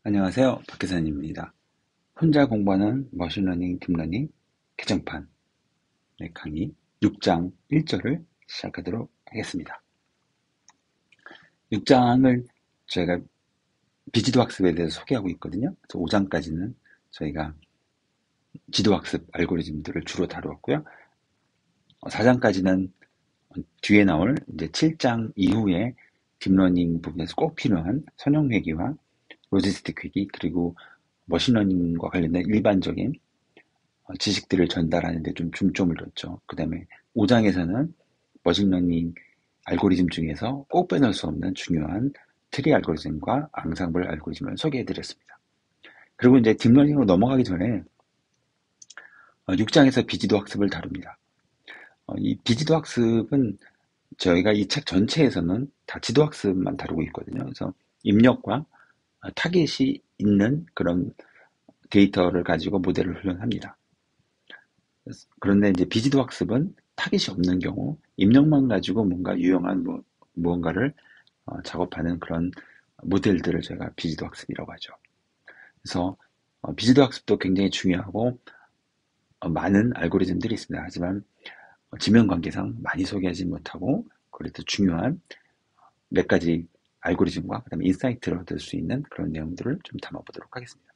안녕하세요. 박기사님입니다. 혼자 공부하는 머신러닝, 딥러닝 개정판 강의 6장 1절을 시작하도록 하겠습니다. 6장을 저희가 비지도학습에 대해서 소개하고 있거든요. 그래서 5장까지는 저희가 지도학습 알고리즘들을 주로 다루었고요. 4장까지는 뒤에 나올 이제 7장 이후에 딥러닝 부분에서 꼭 필요한 선형 회귀와 로지스틱 회귀 그리고 머신러닝과 관련된 일반적인 지식들을 전달하는 데 좀 중점을 뒀죠. 그 다음에 5장에서는 머신러닝 알고리즘 중에서 꼭 빼놓을 수 없는 중요한 트리 알고리즘과 앙상블 알고리즘을 소개해드렸습니다. 그리고 이제 딥러닝으로 넘어가기 전에 6장에서 비지도 학습을 다룹니다. 이 비지도 학습은 저희가 이 책 전체에서는 다 지도 학습만 다루고 있거든요. 그래서 입력과 타겟이 있는 그런 데이터를 가지고 모델을 훈련합니다. 그런데 이제 비지도 학습은 타깃이 없는 경우 입력만 가지고 뭔가 유용한 무언가를 작업하는 그런 모델들을 제가 비지도 학습이라고 하죠. 그래서 비지도 학습도 굉장히 중요하고 많은 알고리즘들이 있습니다. 하지만 지면 관계상 많이 소개하지 못하고 그래도 중요한 몇 가지 알고리즘과 그다음에 인사이트를 얻을 수 있는 그런 내용들을 좀 담아보도록 하겠습니다.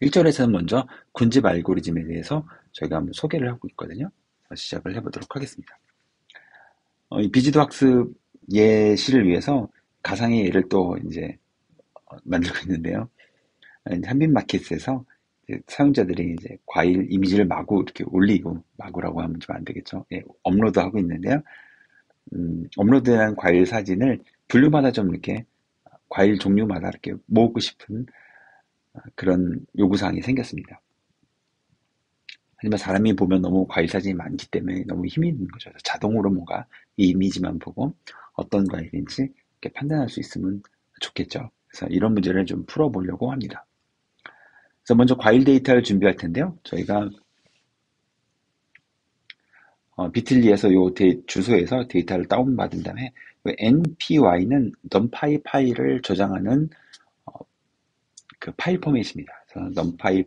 1절에서는 먼저 군집 알고리즘에 대해서 저희가 한번 소개를 하고 있거든요. 시작을 해보도록 하겠습니다. 이 비지도 학습 예시를 위해서 가상의 예를 또 이제 만들고 있는데요. 한빛마켓에서 사용자들이 이제 과일 이미지를 마구 이렇게 올리고 마구라고 하면 좀 안 되겠죠. 예, 업로드하고 있는데요. 업로드한 과일 사진을 분류마다 좀 이렇게 과일 종류마다 이렇게 모으고 싶은 그런 요구사항이 생겼습니다. 하지만 사람이 보면 너무 과일 사진이 많기 때문에 너무 힘이 드는 거죠. 자동으로 뭔가 이 이미지만 보고 어떤 과일인지 이렇게 판단할 수 있으면 좋겠죠. 그래서 이런 문제를 좀 풀어보려고 합니다. 그래서 먼저 과일 데이터를 준비할 텐데요. 저희가 비틀리에서 요 주소에서 데이터를 다운받은 다음에 npy는 numpy 파일을 저장하는 그 파일 포맷입니다. 그래서 numpy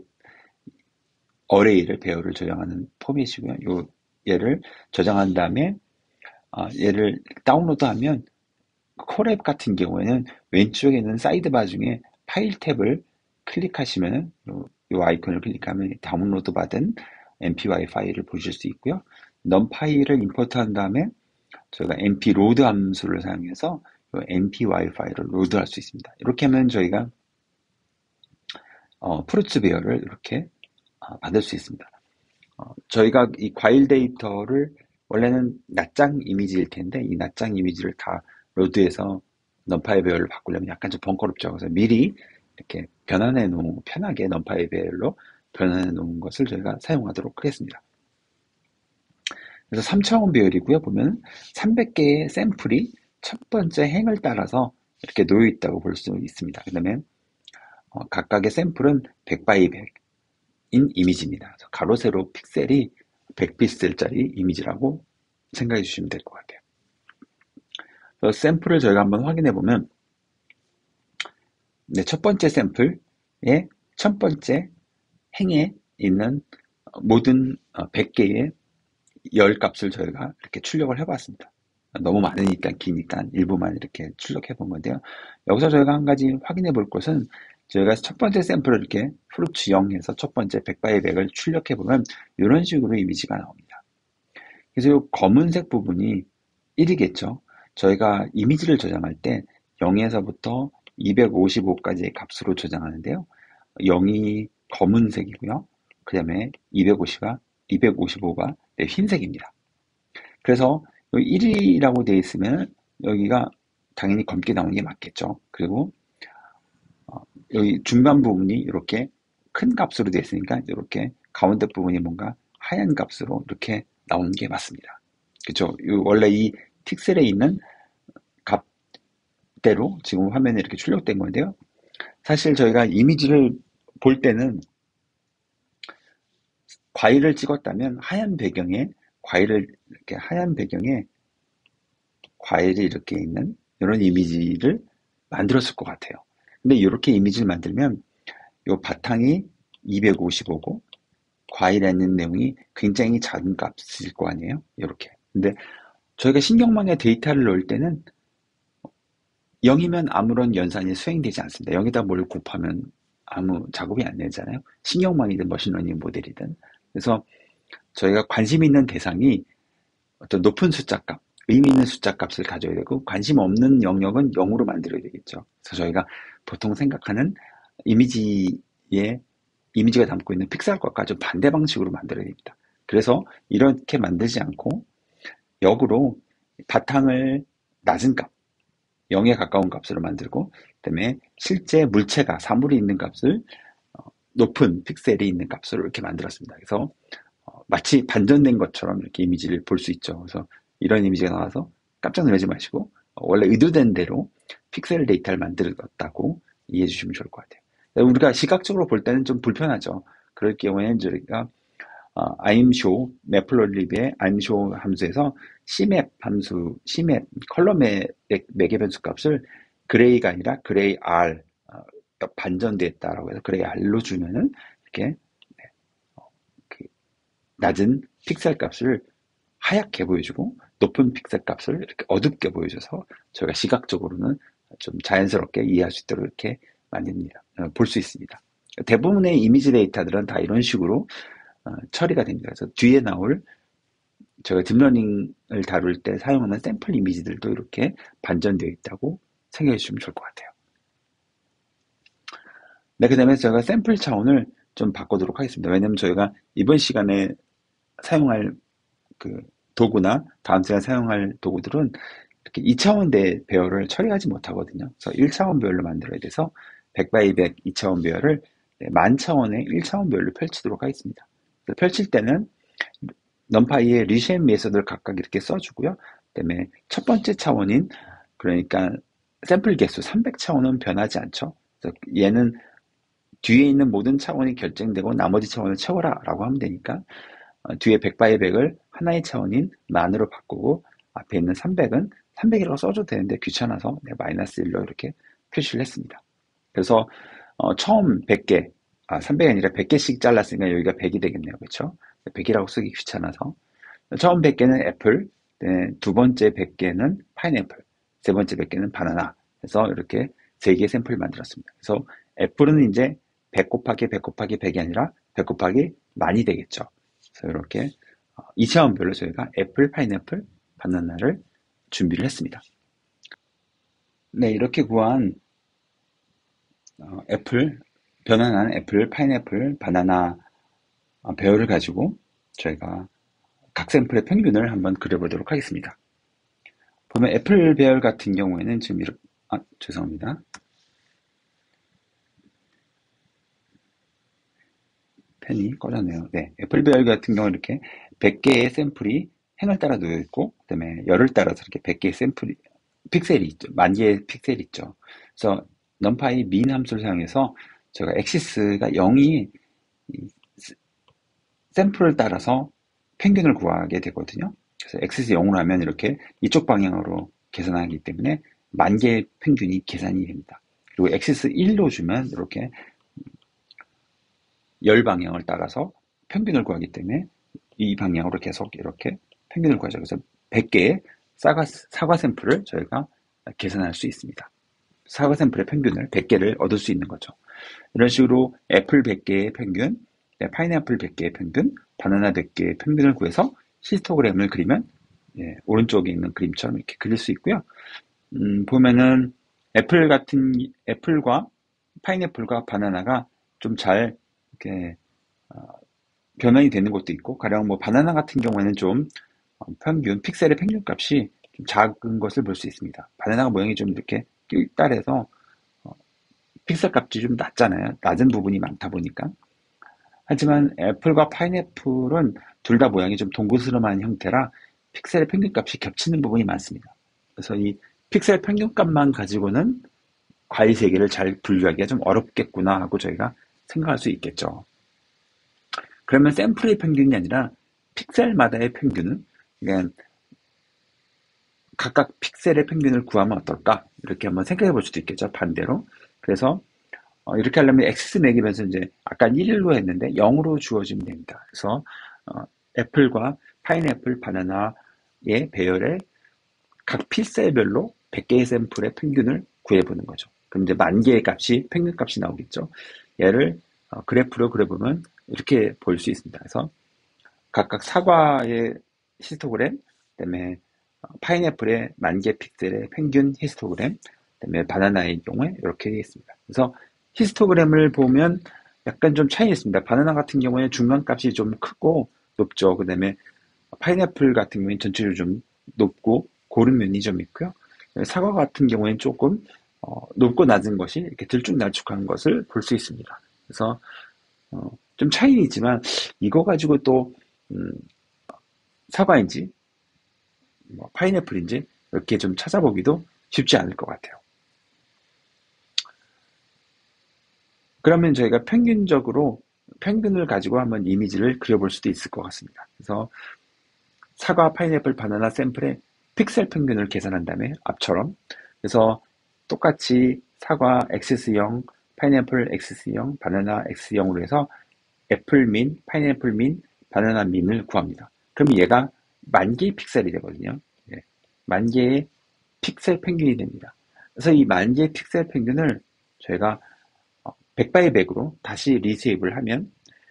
어레이를 배열을 저장하는 포맷이고요. 얘를 저장한 다음에 얘를 다운로드하면 콜앱 같은 경우에는 왼쪽에 있는 사이드바 중에 파일 탭을 클릭하시면 요 아이콘을 클릭하면 다운로드 받은 MPY 파일을 보실 수 있고요. numpy를 임포트한 다음에 저희가 npload 함수를 사용해서 요 MPY 파일을 로드할 수 있습니다. 이렇게 하면 저희가 프루츠 배열을 이렇게 받을 수 있습니다. 저희가 이 과일 데이터를 원래는 낱장 이미지일 텐데 이 낱장 이미지를 다 로드해서 넘파이 배열을 바꾸려면 약간 좀 번거롭죠. 그래서 미리 이렇게 편하게 넘파이 배열로 변환해 놓은 것을 저희가 사용하도록 하겠습니다. 그래서 3차원 배열이고요. 보면 300개의 샘플이 첫 번째 행을 따라서 이렇게 놓여 있다고 볼 수 있습니다. 그 다음에 각각의 샘플은 100 x 100인 이미지입니다. 가로 세로 픽셀이 100픽셀짜리 이미지라고 생각해 주시면 될 것 같아요. 샘플을 저희가 한번 확인해 보면 첫 번째 샘플의 첫 번째 행에 있는 모든 100개의 열 값을 저희가 이렇게 출력을 해봤습니다. 너무 많으니까 기니까 일부만 이렇게 출력해 본 건데요. 여기서 저희가 한 가지 확인해 볼 것은 저희가 첫 번째 샘플을 이렇게 프루츠 0해서 첫 번째 100바이 100을 출력해 보면 이런 식으로 이미지가 나옵니다. 그래서 이 검은색 부분이 1이겠죠. 저희가 이미지를 저장할 때 0에서부터 255까지의 값으로 저장하는데요. 0이 검은색이고요. 그 다음에 255가 흰색입니다. 그래서 1이라고 되어 있으면 여기가 당연히 검게 나오는 게 맞겠죠. 그리고 여기 중간 부분이 이렇게 큰 값으로 되어 있으니까 이렇게 가운데 부분이 뭔가 하얀 값으로 이렇게 나오는 게 맞습니다. 그렇죠? 원래 이 픽셀에 있는 값대로 지금 화면에 이렇게 출력된 건데요. 사실 저희가 이미지를 볼 때는 과일을 찍었다면 하얀 배경에 과일이 이렇게 있는 이런 이미지를 만들었을 것 같아요. 근데 이렇게 이미지를 만들면 요 바탕이 255고 과일에는 내용이 굉장히 작은 값일 거 아니에요? 이렇게. 근데 저희가 신경망에 데이터를 넣을 때는 0이면 아무런 연산이 수행되지 않습니다. 여기다 뭘 곱하면 아무 작업이 안 되잖아요. 신경망이든 머신러닝 모델이든. 그래서 저희가 관심 있는 대상이 어떤 높은 숫자 값, 의미 있는 숫자 값을 가져야 되고 관심 없는 영역은 0으로 만들어야 되겠죠. 그래서 저희가 보통 생각하는 이미지의 이미지가 담고 있는 픽셀값과 좀 반대 방식으로 만들어야 됩니다. 그래서 이렇게 만들지 않고 역으로 바탕을 낮은 값, 0에 가까운 값으로 만들고 그다음에 실제 물체가 사물이 있는 값을 높은 픽셀이 있는 값으로 이렇게 만들었습니다. 그래서 마치 반전된 것처럼 이렇게 이미지를 볼 수 있죠. 그래서 이런 이미지가 나와서 깜짝 놀라지 마시고 원래 의도된 대로 픽셀 데이터를 만들었다고 이해해 주시면 좋을 것 같아요. 우리가 시각적으로 볼 때는 좀 불편하죠. 그럴 경우에는 저희가 imshow, 매플로리브의 imshow 함수에서 cmap 함수, cmap, 컬러 매개 변수 값을 그레이가 아니라 그레이 R, 반전됐다라고 해서 그레이 R로 주면은 이렇게 그 낮은 픽셀 값을 하얗게 보여주고 높은 픽셀 값을 이렇게 어둡게 보여줘서 저희가 시각적으로는 좀 자연스럽게 이해할 수 있도록 이렇게 만듭니다. 볼 수 있습니다. 대부분의 이미지 데이터들은 다 이런 식으로 처리가 됩니다. 그래서 뒤에 나올 제가 딥러닝을 다룰 때 사용하는 샘플 이미지들도 이렇게 반전되어 있다고 생각해 주시면 좋을 것 같아요. 네, 그 다음에 제가 샘플 차원을 좀 바꾸도록 하겠습니다. 왜냐면 저희가 이번 시간에 사용할 그 도구나 다음 시간에 사용할 도구들은 이렇게 2차원대 배열을 처리하지 못하거든요. 그래서 1차원 배열로 만들어야 돼서 100x100 2차원 배열을 만차원의 1차원 배열로 펼치도록 하겠습니다. 펼칠 때는 넘파이의 리쉐임 메소드를 각각 이렇게 써주고요. 그다음에 첫 번째 차원인 그러니까 샘플 개수 300차원은 변하지 않죠. 그래서 얘는 뒤에 있는 모든 차원이 결정되고 나머지 차원을 채워라 라고 하면 되니까 뒤에 100x100을 하나의 차원인 만으로 바꾸고 앞에 있는 300은 300이라고 써줘도 되는데 귀찮아서 마이너스 1로 이렇게 표시를 했습니다. 그래서 처음 100개, 300이 아니라 100개씩 잘랐으니까 여기가 100이 되겠네요. 그렇죠? 100이라고 쓰기 귀찮아서 처음 100개는 애플, 두 번째 100개는 파인애플, 세 번째 100개는 바나나 해서 이렇게 3개의 샘플을 만들었습니다. 그래서 애플은 이제 100 곱하기 100 곱하기 100이 아니라 100 곱하기 만이 되겠죠. 그래서 이렇게 2차원별로 저희가 애플, 파인애플, 바나나를 준비를 했습니다. 네, 이렇게 구한 애플, 변환한 애플, 파인애플, 바나나 배열을 가지고 저희가 각 샘플의 평균을 한번 그려보도록 하겠습니다. 보면 애플 배열 같은 경우에는 지금 이렇게, 죄송합니다. 펜이 꺼졌네요. 네, 애플 배열 같은 경우는 이렇게 100개의 샘플이 행을 따라 놓여 있고, 그 다음에 열을 따라서 이렇게 100개의 샘플이, 픽셀이 있죠. 만 개의 픽셀이 있죠. 그래서 numPy min 함수를 사용해서 제가 엑시스가 0이 샘플을 따라서 평균을 구하게 되거든요. 그래서 엑시스 0으로 하면 이렇게 이쪽 방향으로 계산하기 때문에 만 개의 평균이 계산이 됩니다. 그리고 엑시스 1로 주면 이렇게 열 방향을 따라서 평균을 구하기 때문에 이 방향으로 계속 이렇게 평균을 구하죠. 그래서 100개의 사과 샘플을 저희가 계산할 수 있습니다. 사과 샘플의 평균을 100개를 얻을 수 있는 거죠. 이런 식으로 애플 100개의 평균, 파인애플 100개의 평균, 바나나 100개의 평균을 구해서 히스토그램을 그리면 오른쪽에 있는 그림처럼 이렇게 그릴 수 있고요. 보면은 애플과 파인애플과 바나나가 좀 잘 이렇게 변환이 되는 것도 있고, 가령 뭐 바나나 같은 경우에는 좀 픽셀의 평균 값이 좀 작은 것을 볼 수 있습니다. 바나나가 모양이 좀 이렇게 뀨딸해서 픽셀 값이 좀 낮잖아요. 낮은 부분이 많다 보니까. 하지만 애플과 파인애플은 둘 다 모양이 좀 동그스름한 형태라 픽셀의 평균 값이 겹치는 부분이 많습니다. 그래서 이 픽셀 평균 값만 가지고는 과일 세 개를 잘 분류하기가 좀 어렵겠구나 하고 저희가 생각할 수 있겠죠. 그러면 샘플의 평균이 아니라 픽셀마다의 평균은, 그러니까 각각 픽셀의 평균을 구하면 어떨까? 이렇게 한번 생각해 볼 수도 있겠죠. 반대로 그래서 이렇게 하려면 액세스 매기면서 이제 아까 1일로 했는데 0으로 주어지면 됩니다. 그래서 애플과 파인애플, 바나나의 배열의 각 픽셀별로 100개의 샘플의 평균을 구해보는 거죠. 그럼 이제 10,000개의 값이 평균 값이 나오겠죠. 얘를 그래프로 그려보면 이렇게 볼 수 있습니다. 그래서 각각 사과의 히스토그램, 그다음에 파인애플의 10,000개 픽셀의 평균 히스토그램, 그다음에 바나나의 경우에 이렇게 되어 있습니다. 그래서 히스토그램을 보면 약간 좀 차이 있습니다. 바나나 같은 경우에 중간 값이 좀 크고 높죠. 그다음에 파인애플 같은 경우에는 전체적으로 좀 높고 고른 면이 좀 있고요. 사과 같은 경우에는 조금 높고 낮은 것이 이렇게 들쭉날쭉한 것을 볼 수 있습니다. 그래서 좀 차이는 있지만 이거 가지고 또 음, 사과인지 뭐 파인애플인지 이렇게 좀 찾아보기도 쉽지 않을 것 같아요. 그러면 저희가 평균적으로 평균을 가지고 한번 이미지를 그려볼 수도 있을 것 같습니다. 그래서 사과, 파인애플, 바나나 샘플의 픽셀 평균을 계산한 다음에 앞처럼 그래서 똑같이 사과 XS0, 파인애플 XS0, 바나나 X0으로 해서 애플 민, 파인애플 민, 바나나 민을 구합니다. 그럼 얘가 10,000개의 픽셀이 되거든요. 예, 10,000개의 픽셀 평균이 됩니다. 그래서 이 10,000개의 픽셀 평균을 저희가 100 x 100으로 다시 리세이브를 하면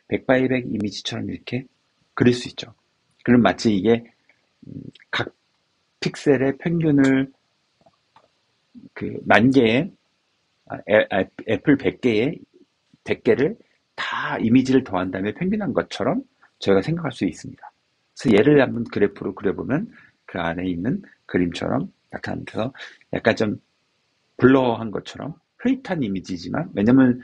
100 x 100 이미지처럼 이렇게 그릴 수 있죠. 그럼 마치 이게 각 픽셀의 평균을 그 10,000개의 애플 100개의 100개를 다 이미지를 더한 다음에 평균한 것처럼 저희가 생각할 수 있습니다. 그래서 얘를 한번 그래프로 그려보면 그 안에 있는 그림처럼 나타나면서 약간 좀 블러한 것처럼 흐릿한 이미지지만 왜냐면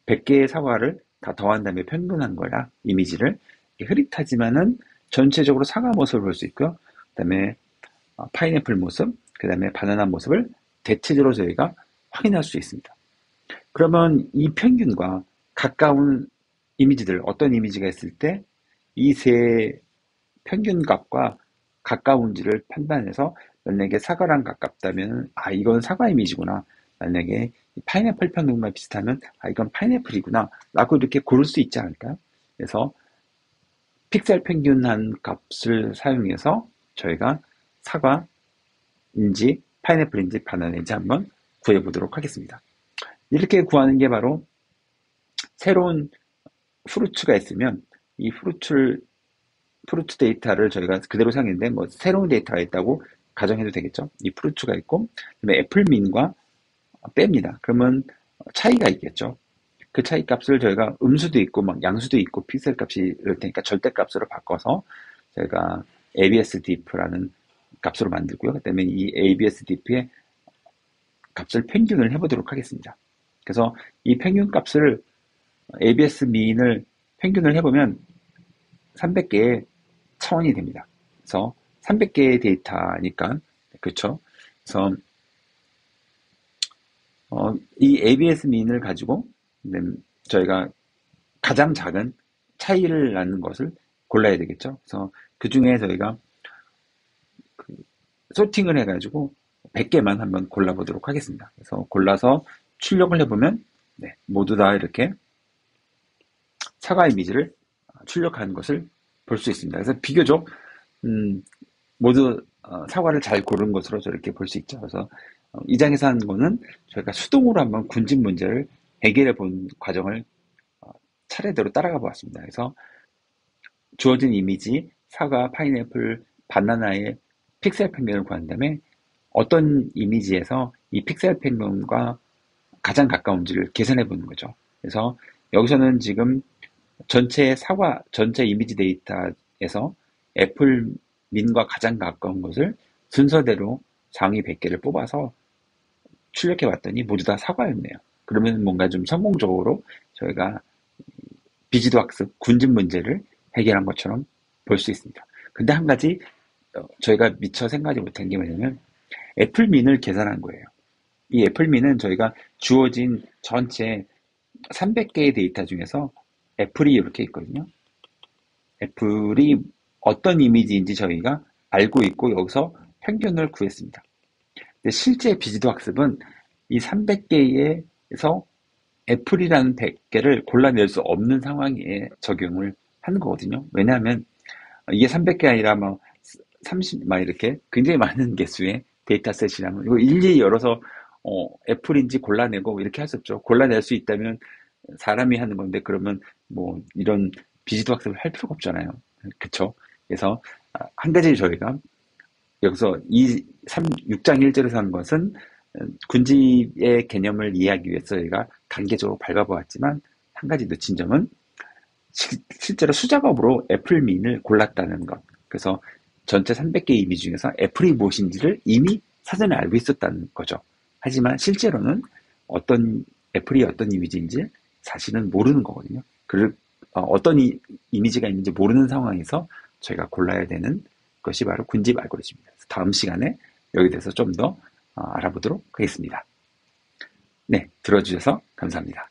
100개의 사과를 다 더한 다음에 평균한 거라 이미지를 흐릿하지만은 전체적으로 사과 모습을 볼 수 있고요. 그다음에 파인애플 모습, 그다음에 바나나 모습을 대체적으로 저희가 확인할 수 있습니다. 그러면 이 평균과 가까운 이미지들, 어떤 이미지가 있을 때 이 세 평균 값과 가까운지를 판단해서 만약에 사과랑 가깝다면 이건 사과 이미지구나. 만약에 파인애플 평균과 비슷하면 이건 파인애플이구나 라고 이렇게 고를 수 있지 않을까요? 그래서 픽셀 평균한 값을 사용해서 저희가 사과인지 파인애플인지 바나나인지 한번 구해보도록 하겠습니다. 이렇게 구하는 게 바로 새로운 프루츠가 있으면 이 프루츠 데이터를 저희가 그대로 사용했는데 뭐 새로운 데이터가 있다고 가정해도 되겠죠. 이 프루츠가 있고 그다음에 애플민과 뺍니다. 그러면 차이가 있겠죠. 그 차이 값을 저희가 음수도 있고 막 양수도 있고 픽셀 값이 이럴 테니까 절대 값으로 바꿔서 저희가 ABS-diff라는 값으로 만들고요. 그다음에 이 ABS-diff의 값을 평균을 해보도록 하겠습니다. 그래서 이 평균 값을 ABS 민을 평균을 해보면 300개의 차원이 됩니다. 그래서 300개의 데이터니까 그렇죠. 그래서 이 ABS 민을 가지고 저희가 가장 작은 차이를 낳는 것을 골라야 되겠죠. 그래서 그 중에 저희가 소팅을 해가지고 100개만 한번 골라보도록 하겠습니다. 그래서 골라서 출력을 해보면 모두 다 이렇게 사과 이미지를 출력하는 것을 볼 수 있습니다. 그래서 비교적 모두 사과를 잘 고른 것으로 저렇게 볼 수 있죠. 그래서 이 장에서 하는 거는 저희가 수동으로 한번 군집 문제를 해결해 본 과정을 차례대로 따라가 보았습니다. 그래서 주어진 이미지 사과, 파인애플, 바나나의 픽셀 평균을 구한 다음에 어떤 이미지에서 이 픽셀 평균과 가장 가까운지를 계산해 보는 거죠. 그래서 여기서는 지금 전체 사과, 전체 이미지 데이터에서 애플 민과 가장 가까운 것을 순서대로 상위 100개를 뽑아서 출력해 봤더니 모두 다 사과였네요. 그러면 뭔가 좀 성공적으로 저희가 비지도 학습, 군집 문제를 해결한 것처럼 볼 수 있습니다. 근데 한 가지 저희가 미처 생각하지 못한 게 뭐냐면 애플민을 계산한 거예요. 이 애플민은 저희가 주어진 전체 300개의 데이터 중에서 애플이 이렇게 있거든요. 애플이 어떤 이미지인지 저희가 알고 있고 여기서 평균을 구했습니다. 근데 실제 비지도 학습은 이 300개에서 애플이라는 100개를 골라낼 수 없는 상황에 적용을 하는 거거든요. 왜냐하면 이게 300개 아니라 막 30, 막 이렇게 굉장히 많은 개수의 데이터셋이라면 이거 일일이 열어서 애플인지 골라내고 이렇게 할 수 없죠. 골라낼 수 있다면 사람이 하는 건데 그러면 뭐 이런 비지도 학습을 할 필요가 없잖아요. 그쵸? 그래서 한 가지 저희가 여기서 6장 1절에서 한 것은 군집의 개념을 이해하기 위해서 저희가 단계적으로 밟아보았지만 한 가지 놓친 점은 실제로 수작업으로 애플민을 골랐다는 것. 그래서 전체 300개 이미지 중에서 애플이 무엇인지를 이미 사전에 알고 있었다는 거죠. 하지만 실제로는 애플이 어떤 이미지인지 사실은 모르는 거거든요. 어떤 이미지가 있는지 모르는 상황에서 저희가 골라야 되는 것이 바로 군집 알고리즘입니다. 다음 시간에 여기에 대해서 좀 더 알아보도록 하겠습니다. 네, 들어주셔서 감사합니다.